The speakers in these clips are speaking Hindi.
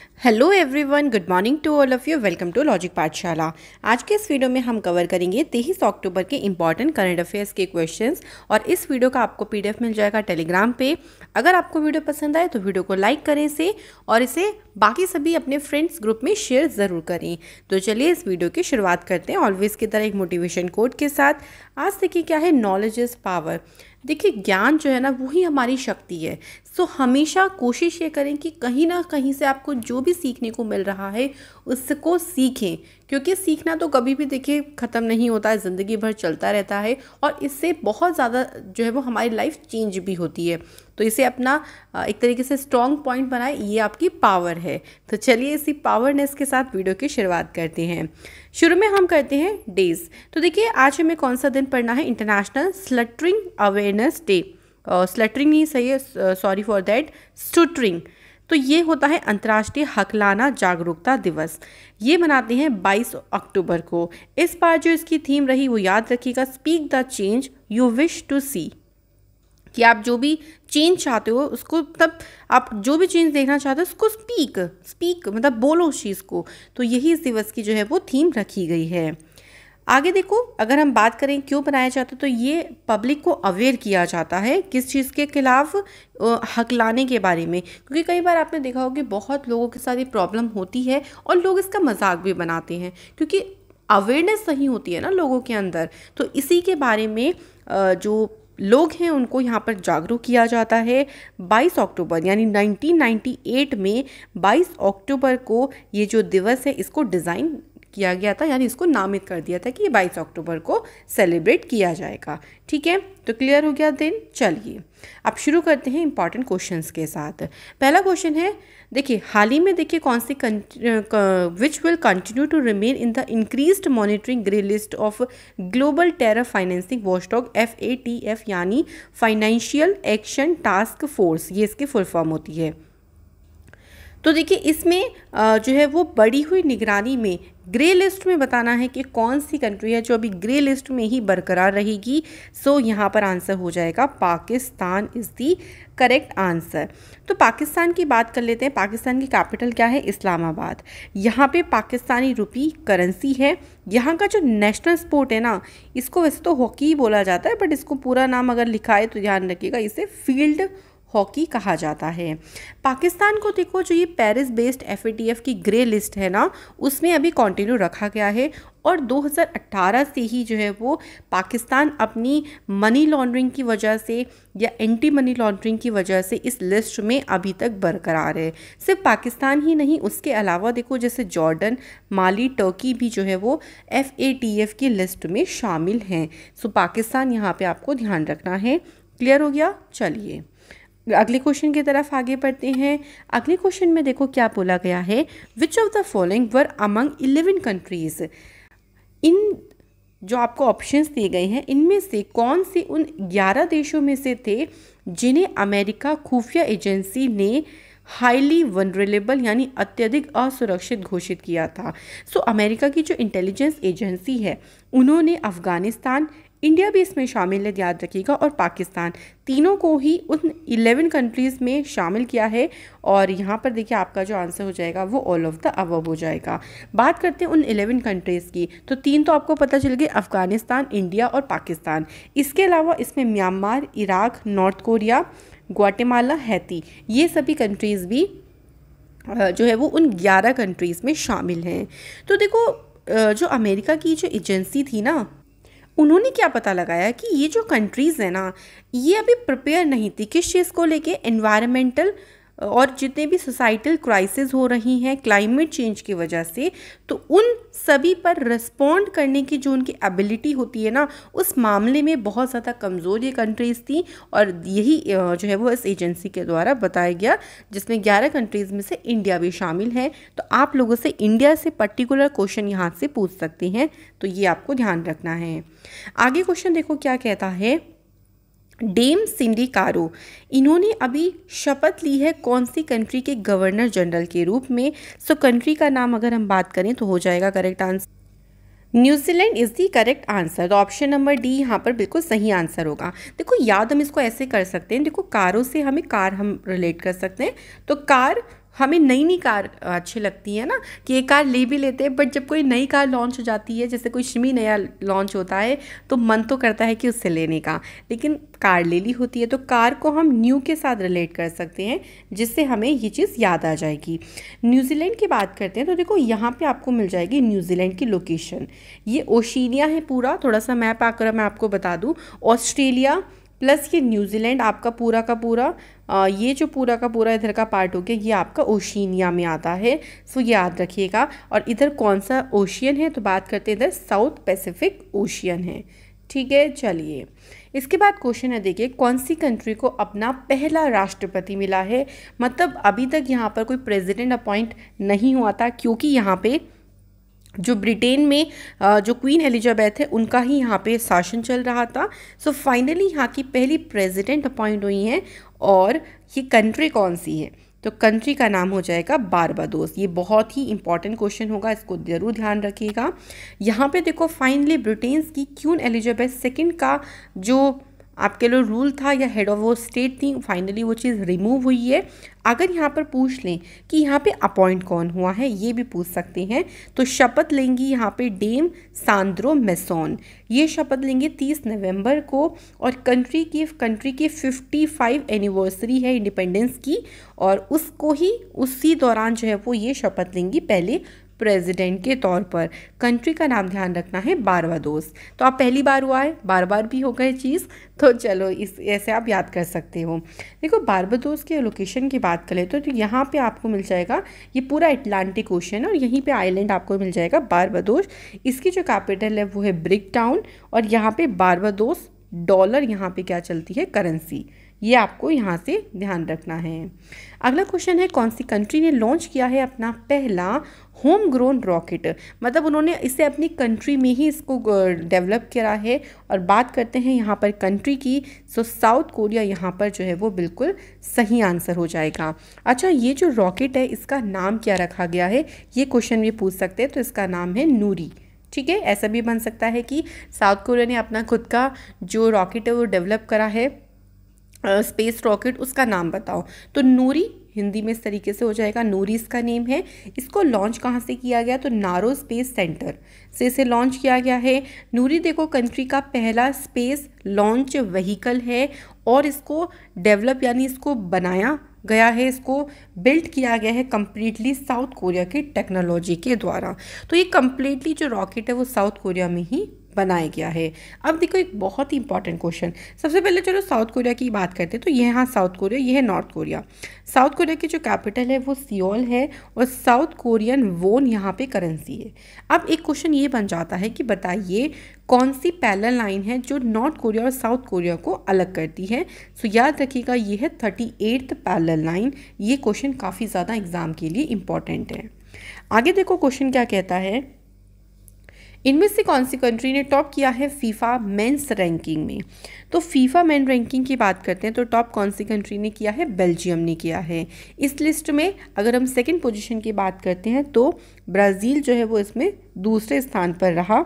Hello everyone, good morning to all of you. Welcome to logic Pathshala. आज के इस वीडियो में हम कवर करेंगे 23 अक्टूबर के इंपॉर्टेंट करंट अफेयर्स के क्वेश्चंस और इस वीडियो का आपको पीडीएफ मिल जाएगा टेलीग्राम पे। अगर आपको वीडियो पसंद आए तो वीडियो को लाइक करें इसे और इसे बाकी सभी अपने फ्रेंड्स ग्रुप में शेयर ज़रूर करें। तो चलिए इस वीडियो की शुरुआत करते हैं ऑलवेज की तरह एक मोटिवेशन कोट के साथ। आज देखिए क्या है, नॉलेज इज़ पावर। देखिए ज्ञान जो है ना वही हमारी शक्ति है। सो हमेशा कोशिश ये करें कि कहीं ना कहीं से आपको जो भी सीखने को मिल रहा है उसको सीखें, क्योंकि सीखना तो कभी भी देखिए ख़त्म नहीं होता है, ज़िंदगी भर चलता रहता है और इससे बहुत ज़्यादा जो है वो हमारी लाइफ चेंज भी होती है। तो इसे अपना एक तरीके से स्ट्रॉन्ग पॉइंट बनाए, ये आपकी पावर है। तो चलिए इसी पावरनेस के साथ वीडियो की शुरुआत करते हैं। शुरू में हम करते हैं डेज। तो देखिए आज हमें कौन सा दिन पढ़ना है, इंटरनेशनल स्लटरिंग अवेयरनेस डे। स्लटरिंग नहीं सही है, सॉरी फॉर दैट, स्टूटरिंग। तो ये होता है अंतर्राष्ट्रीय हकलाना जागरूकता दिवस। ये मनाते हैं 22 अक्टूबर को। इस बार जो इसकी थीम रही वो याद रखिएगा, speak the change you wish to see. कि आप जो भी चेंज चाहते हो उसको, तब आप जो भी चेंज देखना चाहते हो उसको स्पीक मतलब बोलो उस चीज़ को। तो यही इस दिवस की जो है वो थीम रखी गई है। आगे देखो, अगर हम बात करें क्यों बनाया जाता है, तो ये पब्लिक को अवेयर किया जाता है किस चीज़ के खिलाफ, हकलाने के बारे में। क्योंकि कई बार आपने देखा होगा कि बहुत लोगों के साथ ये प्रॉब्लम होती है और लोग इसका मजाक भी बनाते हैं, क्योंकि अवेयरनेस नहीं होती है ना लोगों के अंदर। तो इसी के बारे में जो लोग हैं उनको यहाँ पर जागरूक किया जाता है। 22 अक्टूबर यानी 1998 में 22 अक्टूबर को ये जो दिवस है इसको डिज़ाइन किया गया था, यानी इसको नामित कर दिया था कि ये 22 अक्टूबर को सेलिब्रेट किया जाएगा। ठीक है, तो क्लियर हो गया दिन। चलिए अब शुरू करते हैं इंपॉर्टेंट क्वेश्चंस के साथ। पहला क्वेश्चन है, देखिए हाल ही में देखिए कौन सी which will continue to remain in the increased monitoring grey list of global terror financing watchdog FATF यानी फाइनेंशियल एक्शन टास्क फोर्स, ये इसकी फुल फॉर्म होती है। तो देखिए इसमें जो है वो बढ़ी हुई निगरानी में ग्रे लिस्ट में बताना है कि कौन सी कंट्री है जो अभी ग्रे लिस्ट में ही बरकरार रहेगी। सो यहाँ पर आंसर हो जाएगा Pakistan is the correct answer. तो पाकिस्तान की बात कर लेते हैं। पाकिस्तान की कैपिटल क्या है, इस्लामाबाद। यहाँ पे पाकिस्तानी रुपी करेंसी है। यहाँ का जो नेशनल स्पोर्ट है ना, इसको वैसे तो हॉकी बोला जाता है, बट इसको पूरा नाम अगर लिखा है तो ध्यान रखिएगा, इसे फील्ड हॉकी कहा जाता है। पाकिस्तान को देखो जो ये पेरिस बेस्ड FATF की ग्रे लिस्ट है ना, उसमें अभी कंटिन्यू रखा गया है और 2018 से ही जो है वो पाकिस्तान अपनी मनी लॉन्ड्रिंग की वजह से या एंटी मनी लॉन्ड्रिंग की वजह से इस लिस्ट में अभी तक बरकरार है। सिर्फ पाकिस्तान ही नहीं, उसके अलावा देखो जैसे जॉर्डन, माली, टर्की भी जो है वो FATF की लिस्ट में शामिल हैं। सो पाकिस्तान यहाँ पे आपको ध्यान रखना है। क्लियर हो गया। चलिए अगले क्वेश्चन की तरफ आगे बढ़ते हैं। अगले क्वेश्चन में देखो क्या बोला गया है, which of the following were among 11 countries. इन जो आपको ऑप्शंस दिए गए हैं इनमें से कौन से उन 11 देशों में से थे जिन्हें अमेरिका खुफिया एजेंसी ने हाईली वनरेबल यानी अत्यधिक असुरक्षित घोषित किया था। सो अमेरिका की जो इंटेलिजेंस एजेंसी है उन्होंने अफगानिस्तान, इंडिया भी इसमें शामिल है याद रखिएगा, और पाकिस्तान, तीनों को ही उन 11 कंट्रीज़ में शामिल किया है। और यहाँ पर देखिए आपका जो आंसर हो जाएगा वो ऑल ऑफ द अबव हो जाएगा। बात करते हैं उन 11 कंट्रीज़ की, तो 3 तो आपको पता चल गए, अफगानिस्तान, इंडिया और पाकिस्तान। इसके अलावा इसमें Myanmar, Iraq, north Korea, Guatemala, Haiti, ये सभी कंट्रीज़ भी जो है वो उन 11 कंट्रीज़ में शामिल हैं। तो देखो जो अमेरिका की जो एजेंसी थी ना, उन्होंने क्या पता लगाया कि ये जो कंट्रीज़ है ना, ये अभी प्रिपेयर नहीं थी किस चीज़ को लेके, एनवायरमेंटल और जितने भी सोसाइटल क्राइसिस हो रही हैं क्लाइमेट चेंज की वजह से, तो उन सभी पर रिस्पॉन्ड करने की जो उनकी एबिलिटी होती है ना, उस मामले में बहुत ज़्यादा कमज़ोर ये कंट्रीज़ थी। और यही जो है वो इस एजेंसी के द्वारा बताया गया, जिसमें 11 कंट्रीज़ में से इंडिया भी शामिल है। तो आप लोगों से इंडिया से पर्टिकुलर क्वेश्चन यहाँ से पूछ सकते हैं, तो ये आपको ध्यान रखना है। आगे क्वेश्चन देखो क्या कहता है, डेम सिंडी कारो, इन्होंने अभी शपथ ली है कौन सी कंट्री के गवर्नर जनरल के रूप में। सो कंट्री का नाम अगर हम बात करें तो हो जाएगा correct answer New Zealand is the correct answer. तो ऑप्शन नंबर डी यहाँ पर बिल्कुल सही आंसर होगा। देखो याद हम इसको ऐसे कर सकते हैं, देखो कारों से हमें कार हम रिलेट कर सकते हैं, तो कार हमें नई नई कार अच्छी लगती है ना, कि एक कार ले भी लेते हैं, बट जब कोई नई कार लॉन्च हो जाती है, जैसे कोई शिमी नया लॉन्च होता है, तो मन तो करता है कि उससे लेने का, लेकिन कार ले ली होती है, तो कार को हम न्यू के साथ रिलेट कर सकते हैं, जिससे हमें ये चीज़ याद आ जाएगी। न्यूजीलैंड की बात करते हैं तो देखो यहाँ पे आपको मिल जाएगी न्यूजीलैंड की लोकेशन। ये ओशिनिया है पूरा, थोड़ा सा मैप आकर मैं आपको बता दूँ, ऑस्ट्रेलिया प्लस ये न्यूजीलैंड आपका पूरा का पूरा, ये जो पूरा का पूरा इधर का पार्ट हो गया, ये आपका ओशिनिया में आता है। सो ये याद रखिएगा। और इधर कौन सा ओशियन है, तो बात करते हैं इधर साउथ पैसिफिक ओशियन है। ठीक है, चलिए इसके बाद क्वेश्चन है, देखिए कौन सी कंट्री को अपना पहला राष्ट्रपति मिला है। मतलब अभी तक यहाँ पर कोई प्रेसिडेंट अपॉइंट नहीं हुआ था, क्योंकि यहाँ पे जो ब्रिटेन में जो क्वीन एलिजाबेथ है उनका ही यहाँ पे शासन चल रहा था। सो फाइनली यहाँ की पहली प्रेसिडेंट अपॉइंट हुई हैं। और ये कंट्री कौन सी है, तो कंट्री का नाम हो जाएगा बारबाडोस। ये बहुत ही इंपॉर्टेंट क्वेश्चन होगा, इसको जरूर ध्यान रखिएगा। यहाँ पे देखो फाइनली ब्रिटेन की क्वीन एलिजाबेथ सेकेंड का जो आपके लिए रूल था या हेड ऑफ वो स्टेट थी, फाइनली वो चीज़ रिमूव हुई है। अगर यहाँ पर पूछ लें कि यहाँ पे अपॉइंट कौन हुआ है, ये भी पूछ सकते हैं, तो शपथ लेंगी यहाँ पे डेम सांद्रो मेसोन। ये शपथ लेंगे 30 नवंबर को, और कंट्री की 55 एनिवर्सरी है इंडिपेंडेंस की, और उसको ही उसी दौरान जो है वो ये शपथ लेंगी पहले प्रेसिडेंट के तौर पर। कंट्री का नाम ध्यान रखना है बारबाडोस। तो आप पहली बार हुआ है, बार बार भी हो गए चीज़, तो चलो इस ऐसे आप याद कर सकते हो। देखो बारबाडोस के लोकेशन की बात करें तो यहाँ पे आपको मिल जाएगा, ये पूरा अटलांटिक ओशन है, और यहीं पे आइलैंड आपको मिल जाएगा बारबाडोस। इसकी जो कैपिटल है वो है ब्रिक टाउन, और यहाँ पे बारबाडोस डॉलर यहाँ पे क्या चलती है, करेंसी। ये आपको यहाँ से ध्यान रखना है। अगला क्वेश्चन है, कौन सी कंट्री ने लॉन्च किया है अपना पहला होम ग्रोन रॉकेट। मतलब उन्होंने इसे अपनी कंट्री में ही इसको डेवलप किया है। और बात करते हैं यहाँ पर कंट्री की, सो साउथ कोरिया यहाँ पर जो है वो बिल्कुल सही आंसर हो जाएगा। अच्छा, ये जो रॉकेट है इसका नाम क्या रखा गया है, ये क्वेश्चन भी पूछ सकते हैं, तो इसका नाम है नूरी। ठीक है, ऐसा भी बन सकता है कि साउथ कोरिया ने अपना खुद का जो रॉकेट है वो डेवलप करा है, स्पेस रॉकेट, उसका नाम बताओ, तो नूरी हिंदी में इस तरीके से हो जाएगा, नूरी इसका नेम है। इसको लॉन्च कहाँ से किया गया, तो नारो स्पेस सेंटर से इसे लॉन्च किया गया है। नूरी देखो कंट्री का पहला स्पेस लॉन्च व्हीकल है, और इसको डेवलप यानी इसको बनाया गया है, इसको बिल्ड किया गया है कम्प्लीटली साउथ कोरिया की टेक्नोलॉजी के द्वारा। तो ये कम्प्लीटली जो रॉकेट है वो साउथ कोरिया में ही बनाया गया है। अब देखो एक बहुत ही इंपॉर्टेंट क्वेश्चन, सबसे पहले चलो साउथ कोरिया की बात करते हैं। तो ये हाँ साउथ कोरिया, ये है नॉर्थ कोरिया। साउथ कोरिया की जो कैपिटल है वो सियोल है, और साउथ कोरियन वोन यहाँ पे करेंसी है। अब एक क्वेश्चन ये बन जाता है कि बताइए कौन सी पैरेलल लाइन है जो नॉर्थ कोरिया और साउथ कोरिया को अलग करती है। सो याद रखिएगा ये है 38th पैरेलल लाइन। ये क्वेश्चन काफ़ी ज़्यादा एग्जाम के लिए इम्पॉर्टेंट है। आगे देखो क्वेश्चन क्या कहता है, इनमें से कौन सी कंट्री ने टॉप किया है फीफा मेंस रैंकिंग में। तो फीफा मेन रैंकिंग की बात करते हैं तो टॉप कौन सी कंट्री ने किया है, बेल्जियम ने किया है। इस लिस्ट में अगर हम सेकंड पोजीशन की बात करते हैं तो ब्राज़ील जो है वो इसमें दूसरे स्थान पर रहा।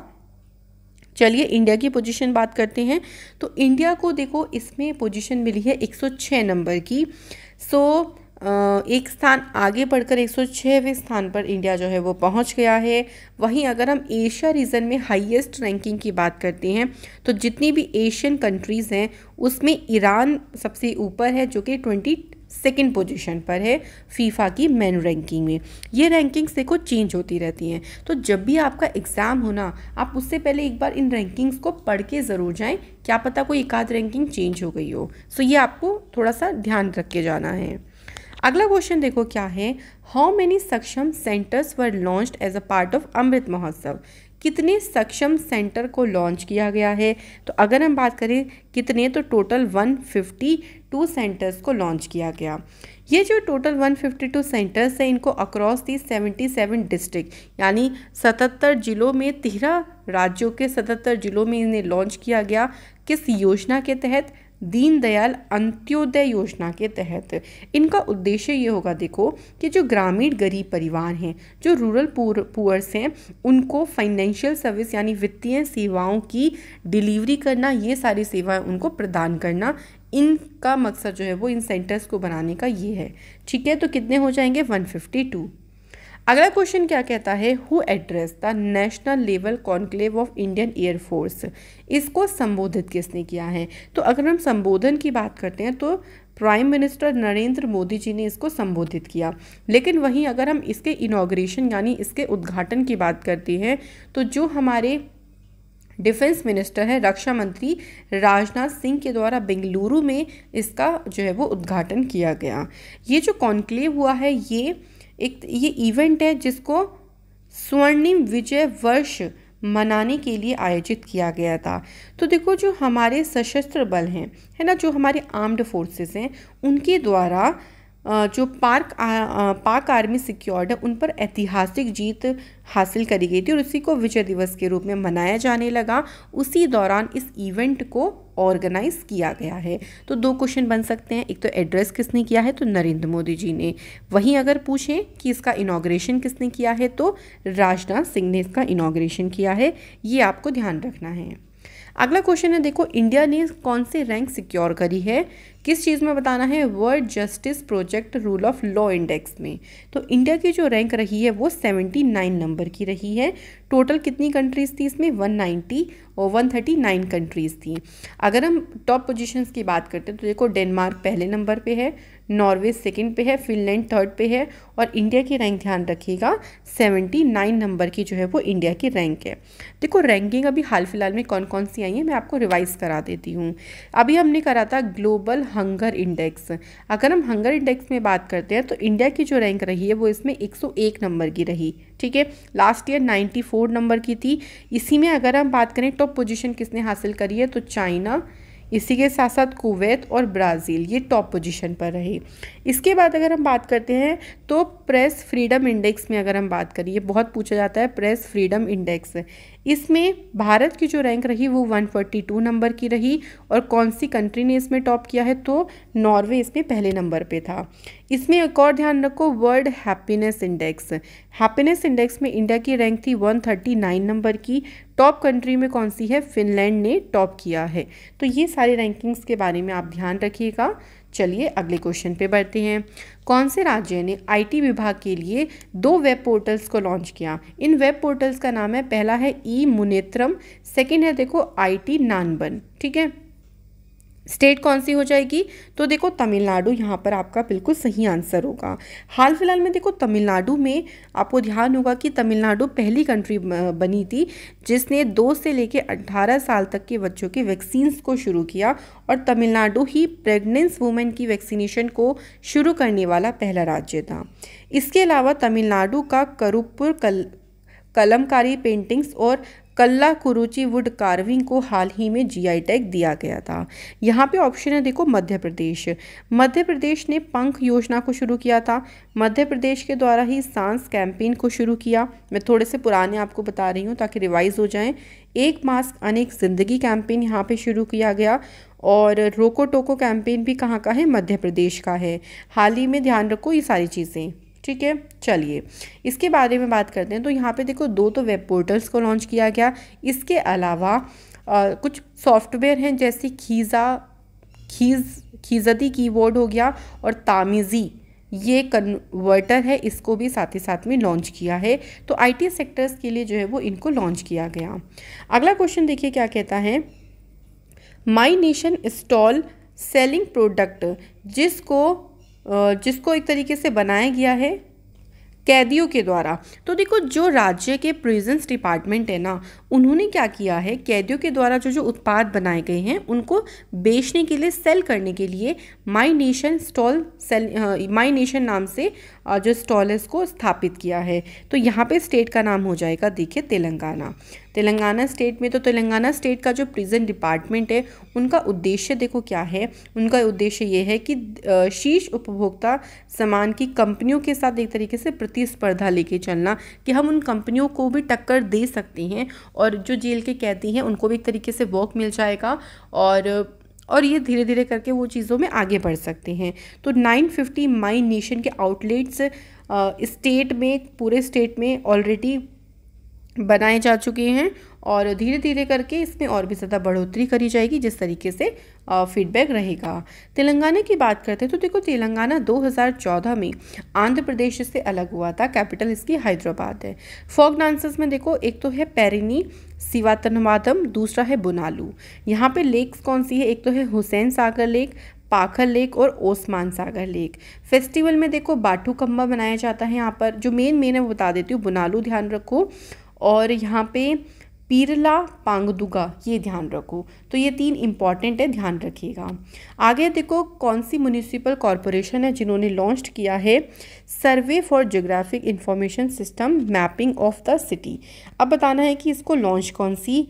चलिए इंडिया की पोजीशन बात करते हैं, तो इंडिया को देखो इसमें पोजीशन मिली है 106 नंबर की। सो एक स्थान आगे बढ़कर 106वें स्थान पर इंडिया जो है वो पहुंच गया है। वहीं अगर हम एशिया रीजन में हाईएस्ट रैंकिंग की बात करते हैं तो जितनी भी एशियन कंट्रीज़ हैं उसमें ईरान सबसे ऊपर है, जो कि 22nd पोजीशन पर है फीफा की मेन रैंकिंग में। ये रैंकिंग्स देखो चेंज होती रहती हैं, तो जब भी आपका एग्ज़ाम हो ना, आप उससे पहले एक बार इन रैंकिंग्स को पढ़ के ज़रूर जाएं, क्या पता कोई एक आध रैंकिंग चेंज हो गई हो। सो ये आपको थोड़ा सा ध्यान रख के जाना है। अगला क्वेश्चन देखो क्या है, how many Saksham centres were launched as a part of Amrit Mahotsav. कितने सक्षम सेंटर को लॉन्च किया गया है, तो अगर हम बात करें कितने, तो टोटल 152 सेंटर्स को लॉन्च किया गया। ये जो टोटल 152 सेंटर्स हैं इनको अक्रॉस दी 77 डिस्ट्रिक्ट यानी 77 जिलों में 13 राज्यों के 77 जिलों में इन्हें लॉन्च किया गया। किस योजना के तहत, दीनदयाल अंत्योदय योजना के तहत। इनका उद्देश्य ये होगा देखो कि जो ग्रामीण गरीब परिवार हैं, जो रूरल पुअर्स हैं, उनको फाइनेंशियल सर्विस यानी वित्तीय सेवाओं की डिलीवरी करना, ये सारी सेवाएं उनको प्रदान करना, इनका मकसद जो है वो इन सेंटर्स को बनाने का ये है। ठीक है, तो कितने हो जाएंगे 152। अगला क्वेश्चन क्या कहता है, who address the national level conclave of Indian air force. इसको संबोधित किसने किया है। तो अगर हम संबोधन की बात करते हैं तो प्राइम मिनिस्टर नरेंद्र मोदी जी ने इसको संबोधित किया। लेकिन वहीं अगर हम इसके इनॉग्रेशन यानी इसके उद्घाटन की बात करते हैं तो जो हमारे डिफेंस मिनिस्टर है, रक्षा मंत्री राजनाथ सिंह के द्वारा बेंगलुरु में इसका जो है वो उद्घाटन किया गया। ये जो कॉन्क्लेव हुआ है ये इवेंट है जिसको स्वर्णिम विजय वर्ष मनाने के लिए आयोजित किया गया था। तो देखो जो हमारे सशस्त्र बल हैं, है ना, जो हमारे आर्म्ड फोर्सेस हैं, उनके द्वारा जो पाक आर्मी सिक्योर्ड है उन पर ऐतिहासिक जीत हासिल करी गई थी और उसी को विजय दिवस के रूप में मनाया जाने लगा। उसी दौरान इस इवेंट को ऑर्गेनाइज किया गया है। तो 2 क्वेश्चन बन सकते हैं, एक तो एड्रेस किसने किया है, तो नरेंद्र मोदी जी ने। वहीं अगर पूछें कि इसका इनॉग्रेशन किसने किया है तो राजनाथ सिंह ने इसका इनॉग्रेशन किया है। ये आपको ध्यान रखना है। अगला क्वेश्चन है, देखो इंडिया ने कौन से रैंक सिक्योर करी है, किस चीज़ में बताना है, world justice project rule of law index में। तो इंडिया की जो रैंक रही है वो 79 नंबर की रही है। टोटल कितनी कंट्रीज़ थी इसमें, 190 और 139 कंट्रीज़ थी। अगर हम टॉप पोजीशंस की बात करते हैं तो देखो डेनमार्क पहले नंबर पे है, नॉर्वे सेकंड पे है, फिनलैंड थर्ड पे है और इंडिया की रैंक ध्यान रखिएगा 79 नंबर की जो है वो इंडिया की रैंक है। देखो रैंकिंग अभी हाल फिलहाल में कौन कौन सी आई है मैं आपको रिवाइज करा देती हूँ। अभी हमने करा था ग्लोबल हंगर इंडेक्स। अगर हम हंगर इंडेक्स में बात करते हैं तो इंडिया की जो रैंक रही है वो इसमें 101 नंबर की रही। ठीक है, लास्ट ईयर 94 नंबर की थी। इसी में अगर हम बात करें टॉप पोजीशन किसने हासिल करी है तो चाइना, इसी के साथ साथ कुवैत और ब्राज़ील, ये टॉप पोजीशन पर रहे। इसके बाद अगर हम बात करते हैं तो प्रेस फ्रीडम इंडेक्स में अगर हम बात करें, ये बहुत पूछा जाता है प्रेस फ्रीडम इंडेक्स, इसमें भारत की जो रैंक रही वो 142 नंबर की रही। और कौन सी कंट्री ने इसमें टॉप किया है तो नॉर्वे इसमें पहले नंबर पे था। इसमें एक और ध्यान रखो world happiness index, happiness index में इंडिया की रैंक थी 139 नंबर की। टॉप कंट्री में कौन सी है, फिनलैंड ने टॉप किया है। तो ये सारी रैंकिंग्स के बारे में आप ध्यान रखिएगा। चलिए अगले क्वेश्चन पे बढ़ते हैं। कौन से राज्य ने आईटी विभाग के लिए 2 वेब पोर्टल्स को लॉन्च किया। इन वेब पोर्टल्स का नाम है, पहला है ई मुनेत्रम, सेकंड है देखो आईटी नानबन। ठीक है, स्टेट कौन सी हो जाएगी तो देखो तमिलनाडु यहाँ पर आपका बिल्कुल सही आंसर होगा। हाल फिलहाल में देखो तमिलनाडु में आपको ध्यान होगा कि तमिलनाडु पहली कंट्री बनी थी जिसने 2 से लेकर 18 साल तक के बच्चों के वैक्सीन्स को शुरू किया और तमिलनाडु ही प्रेग्नेंस वुमेन की वैक्सीनेशन को शुरू करने वाला पहला राज्य था। इसके अलावा तमिलनाडु का करुपुर कलमकारी पेंटिंग्स और कल्लाकुरुचि वुड कार्विंग को हाल ही में जीआई टैग दिया गया था। यहाँ पे ऑप्शन है देखो मध्य प्रदेश। मध्य प्रदेश ने पंख योजना को शुरू किया था। मध्य प्रदेश के द्वारा ही सांस कैंपेन को शुरू किया। मैं थोड़े से पुराने आपको बता रही हूँ ताकि रिवाइज हो जाएं। एक मास्क अनेक जिंदगी कैंपेन यहाँ पे शुरू किया गया और रोको टोको कैंपेन भी कहाँ का है, मध्य प्रदेश का है। हाल ही में ध्यान रखो ये सारी चीज़ें। ठीक है, चलिए इसके बारे में बात करते हैं। तो यहाँ पे देखो 2 तो वेब पोर्टल्स को लॉन्च किया गया। इसके अलावा कुछ सॉफ्टवेयर हैं जैसे खीजदी कीबोर्ड हो गया और तामीज़ी ये कन्वर्टर है, इसको भी साथ ही साथ में लॉन्च किया है। तो आईटी सेक्टर्स के लिए जो है वो इनको लॉन्च किया गया। अगला क्वेश्चन देखिए क्या कहता है, my nation install selling product जिसको एक तरीके से बनाया गया है कैदियों के द्वारा। तो देखो जो राज्य के प्रिजन्स डिपार्टमेंट है ना, उन्होंने क्या किया है, कैदियों के द्वारा जो उत्पाद बनाए गए हैं उनको बेचने के लिए, सेल करने के लिए माई नेशन नाम से जो स्टॉल है इसको स्थापित किया है। तो यहाँ पे स्टेट का नाम हो जाएगा देखिए तेलंगाना स्टेट में। तो तेलंगाना स्टेट का जो प्रिजन डिपार्टमेंट है उनका उद्देश्य देखो क्या है, उनका उद्देश्य ये है कि शीर्ष उपभोक्ता सामान की कंपनियों के साथ एक तरीके से प्रतिस्पर्धा लेके चलना, कि हम उन कंपनियों को भी टक्कर दे सकते हैं और जो जेल के कैदी हैं उनको भी एक तरीके से वर्क मिल जाएगा और ये धीरे धीरे करके वो चीज़ों में आगे बढ़ सकते हैं। तो 950 माई नेशन के आउटलेट्स स्टेट में, पूरे स्टेट में ऑलरेडी बनाए जा चुके हैं और धीरे धीरे करके इसमें और भी ज़्यादा बढ़ोतरी करी जाएगी जिस तरीके से फीडबैक रहेगा। तेलंगाना की बात करते हैं तो देखो तेलंगाना 2014 में आंध्र प्रदेश से अलग हुआ था, कैपिटल इसकी हैदराबाद है। फोक डांसेस में देखो एक तो है पेरिनी सिवातनवादम, दूसरा है बुनालू। यहाँ पे लेक्स कौन सी है, एक तो है हुसैन सागर लेक, पाखर लेक और ओस्मान सागर लेक। फेस्टिवल में देखो बाटू कम्बा बनाया जाता है यहाँ पर, जो मेन है वो बता देती हूँ, बुनालू ध्यान रखो, और यहाँ पे पीरला पांगदुगा ये ध्यान रखो। तो ये 3 इंपॉर्टेंट है, ध्यान रखिएगा। आगे देखो कौन सी म्युनिसिपल कॉरपोरेशन है जिन्होंने लॉन्च किया है सर्वे for geographic information system mapping of the city. अब बताना है कि इसको लॉन्च कौन सी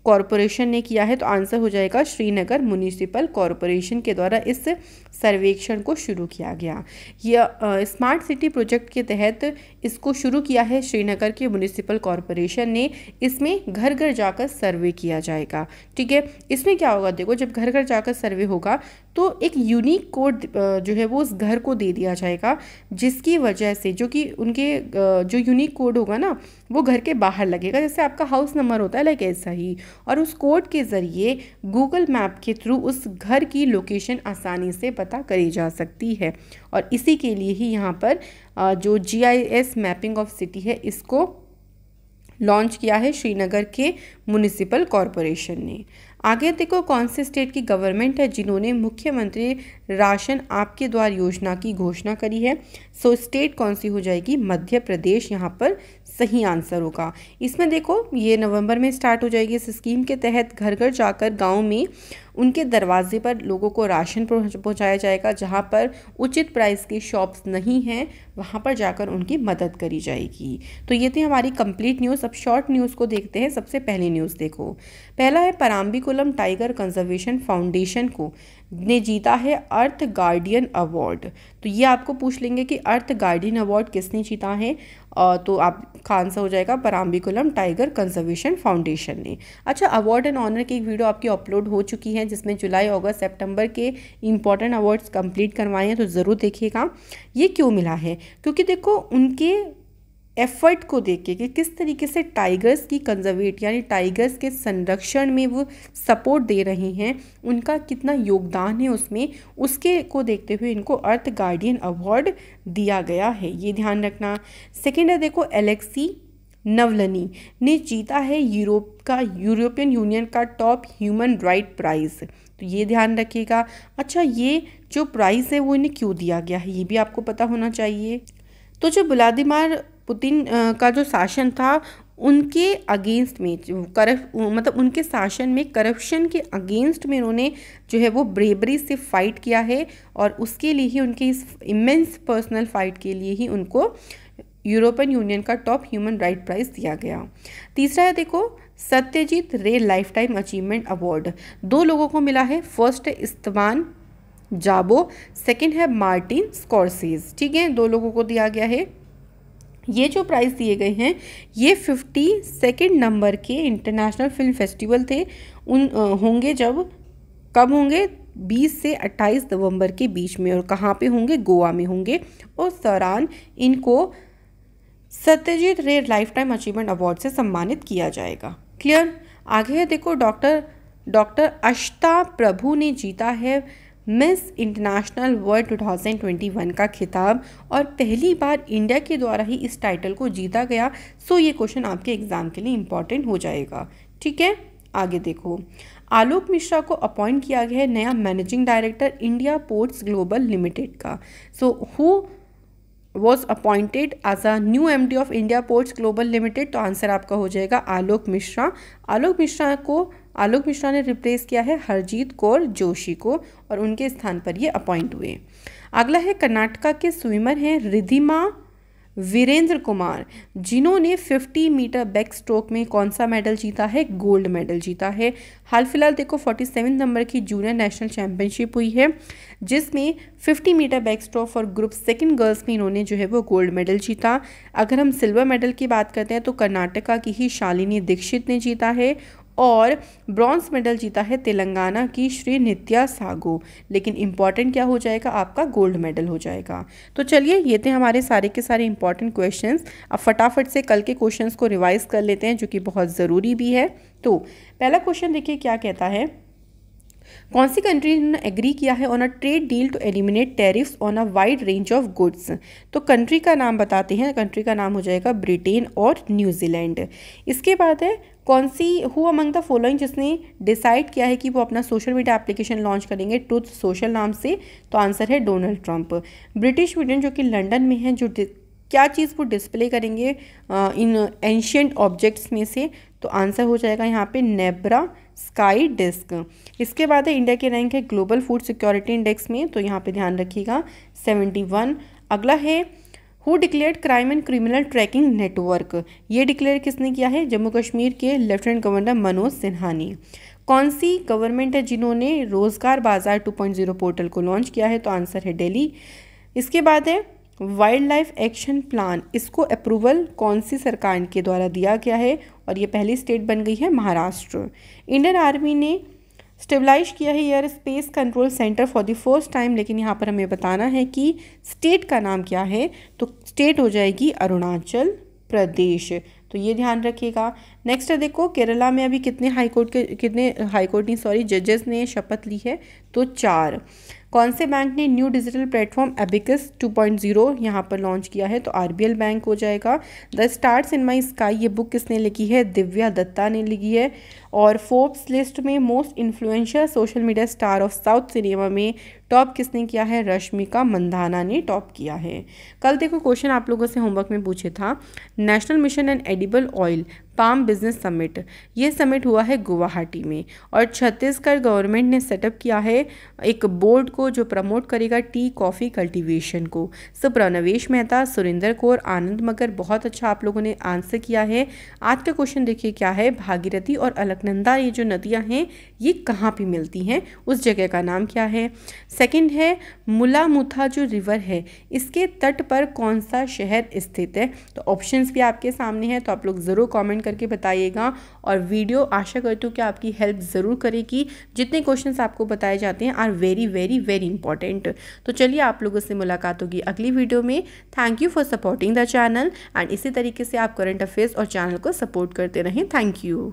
कॉरपोरेशन ने किया है, तो आंसर हो जाएगा श्रीनगर म्युनिसिपल कॉरपोरेशन के द्वारा इस सर्वेक्षण को शुरू किया गया। यह स्मार्ट सिटी प्रोजेक्ट के तहत इसको शुरू किया है श्रीनगर के म्युनिसिपल कॉरपोरेशन ने। इसमें घर घर जाकर सर्वे किया जाएगा, ठीक है। इसमें क्या होगा, देखो जब घर घर जाकर सर्वे होगा तो एक यूनिक कोड जो है वो उस घर को दे दिया जाएगा, जिसकी वजह से जो कि उनके जो यूनिक कोड होगा ना वो घर के बाहर लगेगा, जैसे आपका हाउस नंबर होता है लाइक ऐसा ही। और उस कोड के ज़रिए गूगल मैप के थ्रू उस घर की लोकेशन आसानी से पता करी जा सकती है। और इसी के लिए ही यहाँ पर जो GIS मैपिंग ऑफ सिटी है इसको लॉन्च किया है श्रीनगर के म्युनिसिपल कॉरपोरेशन ने। आगे देखो कौन से स्टेट की गवर्नमेंट है जिन्होंने मुख्यमंत्री राशन आपके द्वार योजना की घोषणा करी है। सो स्टेट कौन सी हो जाएगी, मध्य प्रदेश यहाँ पर सही आंसर होगा। इसमें देखो ये नवंबर में स्टार्ट हो जाएगी। इस स्कीम के तहत घर घर जाकर गांव में उनके दरवाजे पर लोगों को राशन पहुंचाया जाएगा, जहां पर उचित प्राइस की शॉप्स नहीं हैं वहां पर जाकर उनकी मदद करी जाएगी। तो ये थी हमारी कंप्लीट न्यूज़। अब शॉर्ट न्यूज़ को देखते हैं। सबसे पहली न्यूज़ देखो, पहला है पराम्बिकुलम टाइगर कंजर्वेशन फाउंडेशन को ने जीता है अर्थ गार्डियन अवार्ड। तो ये आपको पूछ लेंगे कि अर्थ गार्डियन अवार्ड किसने जीता है, तो आपका आंसर हो जाएगा पराम्बिकुलम टाइगर कंजर्वेशन फाउंडेशन ने। अच्छा, अवार्ड एंड ऑनर की एक वीडियो आपकी अपलोड हो चुकी है जिसमें जुलाई अगस्त सितंबर के इंपॉर्टेंट अवार्ड्स कंप्लीट करवाए हैं, तो ज़रूर देखिएगा। ये क्यों मिला है, क्योंकि देखो उनके एफर्ट को देख के कि किस तरीके से टाइगर्स की कंजर्वेट यानी टाइगर्स के संरक्षण में वो सपोर्ट दे रही हैं, उनका कितना योगदान है उसमें, उसके को देखते हुए इनको अर्थ गार्डियन अवार्ड दिया गया है, ये ध्यान रखना। सेकेंड है देखो एलेक्सी नवलनी ने जीता है यूरोपियन यूनियन का टॉप ह्यूमन राइट प्राइज़, तो ये ध्यान रखिएगा। अच्छा, ये जो प्राइज़ है वो इन्हें क्यों दिया गया है ये भी आपको पता होना चाहिए। तो जो व्लादिमीर पुतिन का जो शासन था उनके अगेंस्ट में मतलब उनके शासन में करप्शन के अगेंस्ट में उन्होंने जो है वो ब्रेवरी से फाइट किया है, और उसके लिए ही उनके इस इमेंस पर्सनल फाइट के लिए ही उनको यूरोपियन यूनियन का टॉप ह्यूमन राइट प्राइज़ दिया गया। तीसरा है देखो सत्यजीत रे लाइफ टाइम अचीवमेंट अवार्ड, 2 लोगों को मिला है। फर्स्ट है इस्तेबान जाबो, सेकंड है मार्टिन स्कॉर्सेज, ठीक है, 2 लोगों को दिया गया है। ये जो प्राइज़ दिए गए हैं ये 52nd नंबर के इंटरनेशनल फिल्म फेस्टिवल थे होंगे, जब कब होंगे 20 से 28 नवंबर के बीच में, और कहाँ पे होंगे, गोवा में होंगे। उस दौरान इनको सत्यजीत रे लाइफ टाइम अचीवमेंट अवार्ड से सम्मानित किया जाएगा। क्लियर। आगे है देखो डॉक्टर अष्टा प्रभु ने जीता है मिस इंटरनेशनल वर्ल्ड 2021 का खिताब, और पहली बार इंडिया के द्वारा ही इस टाइटल को जीता गया। सो ये क्वेश्चन आपके एग्जाम के लिए इंपॉर्टेंट हो जाएगा, ठीक है। आगे देखो आलोक मिश्रा को अपॉइंट किया गया है नया managing director India ports global limited का। So who was appointed as a new MD of India ports global limited, तो आंसर आपका हो जाएगा आलोक मिश्रा। आलोक मिश्रा ने रिप्लेस किया है हरजीत कौर जोशी को, और उनके स्थान पर ये अपॉइंट हुए। अगला है कर्नाटका के स्विमर हैं रिद्धिमा वीरेंद्र कुमार, जिन्होंने 50 मीटर बैक स्ट्रोक में कौन सा मेडल जीता है, गोल्ड मेडल जीता है। हाल फिलहाल देखो 47 नंबर की जूनियर नेशनल चैंपियनशिप हुई है, जिसमें 50 metre backstroke for group second girls में इन्होंने जो है वो गोल्ड मेडल जीता। अगर हम सिल्वर मेडल की बात करते हैं तो कर्नाटका की ही शालिनी दीक्षित ने जीता है, और ब्रॉन्ज मेडल जीता है तेलंगाना की श्री नित्या सागो, लेकिन इंपॉर्टेंट क्या हो जाएगा आपका गोल्ड मेडल हो जाएगा। तो चलिए ये थे हमारे सारे के सारे इंपॉर्टेंट क्वेश्चंस। अब फटाफट से कल के क्वेश्चंस को रिवाइज कर लेते हैं जो कि बहुत ज़रूरी भी है। तो पहला क्वेश्चन देखिए क्या कहता है, कौन सी कंट्री ने एग्री किया है on a trade deal to eliminate tariffs on a wide range of goods. तो कंट्री का नाम बताते हैं, कंट्री का नाम हो जाएगा ब्रिटेन और न्यूजीलैंड। इसके बाद है कौन see who among the following जिसने डिसाइड किया है कि वो अपना सोशल मीडिया एप्लीकेशन लॉन्च करेंगे ट्रुथ सोशल नाम से। तो आंसर है डोनाल्ड ट्रंप। ब्रिटिश म्यूजियम जो कि लंदन में है, जो क्या चीज़ वो डिस्प्ले करेंगे इन एंशियंट ऑब्जेक्ट्स में से। तो आंसर हो जाएगा यहाँ पे नेब्रा स्काई डिस्क। इसके बाद है इंडिया के रैंक है ग्लोबल फूड सिक्योरिटी इंडेक्स में, तो यहाँ पे ध्यान रखिएगा 71। अगला है who declared crime and criminal tracking network. ये डिक्लेयर किसने किया है, जम्मू कश्मीर के लेफ्टिनेंट गवर्नर मनोज सिन्हा ने। कौन सी गवर्नमेंट है जिन्होंने रोजगार बाजार 2.0 पोर्टल को लॉन्च किया है। तो आंसर है दिल्ली। इसके बाद है वाइल्ड लाइफ एक्शन प्लान, इसको अप्रूवल कौन सी सरकार के द्वारा दिया गया है और ये पहली स्टेट बन गई है महाराष्ट्र। इंडियन आर्मी ने स्टेबलाइज किया है air space control centre for the first time, लेकिन यहाँ पर हमें बताना है कि स्टेट का नाम क्या है। तो स्टेट हो जाएगी अरुणाचल प्रदेश। तो ये ध्यान रखिएगा। नेक्स्ट है देखो केरला में अभी कितने हाईकोर्ट जजेस ने शपथ ली है। तो 4। कौन से बैंक ने न्यू डिजिटल प्लेटफॉर्म एबिकस 2.0 यहाँ पर लॉन्च किया है। तो आरबीएल बैंक हो जाएगा। The stars in my sky ये बुक किसने लिखी है, दिव्या दत्ता ने लिखी है। और फोर्ब्स लिस्ट में most influential social media star of south cinema में टॉप किसने किया है, रश्मिका मंदाना ने टॉप किया है। कल देखो क्वेश्चन आप लोगों से होमवर्क में पूछे था, national mission and edible oil palm business summit, ये समिट हुआ है गुवाहाटी में और छत्तीसगढ़ गवर्नमेंट ने सेटअप किया है एक बोर्ड को जो प्रमोट करेगा टी कॉफ़ी कल्टीवेशन को। सो प्रणवेश मेहता, सुरेंद्र कौर, आनंद मगर, बहुत अच्छा आप लोगों ने आंसर किया है। आज का क्वेश्चन देखिए क्या है, भागीरथी और अलकनंदा ये जो नदियाँ हैं ये कहाँ पे मिलती हैं, उस जगह का नाम क्या है। सेकंड है मुलामुथा जो रिवर है इसके तट पर कौन सा शहर स्थित है। तो ऑप्शंस भी आपके सामने हैं, तो आप लोग ज़रूर कमेंट करके बताइएगा। और वीडियो आशा करती हूँ कि आपकी हेल्प ज़रूर करेगी। जितने क्वेश्चंस आपको बताए जाते हैं are very very very important. तो चलिए आप लोगों से मुलाकात होगी अगली वीडियो में। Thank you for supporting the channel and इसी तरीके से आप करंट अफेयर्स और चैनल को सपोर्ट करते रहें। Thank you.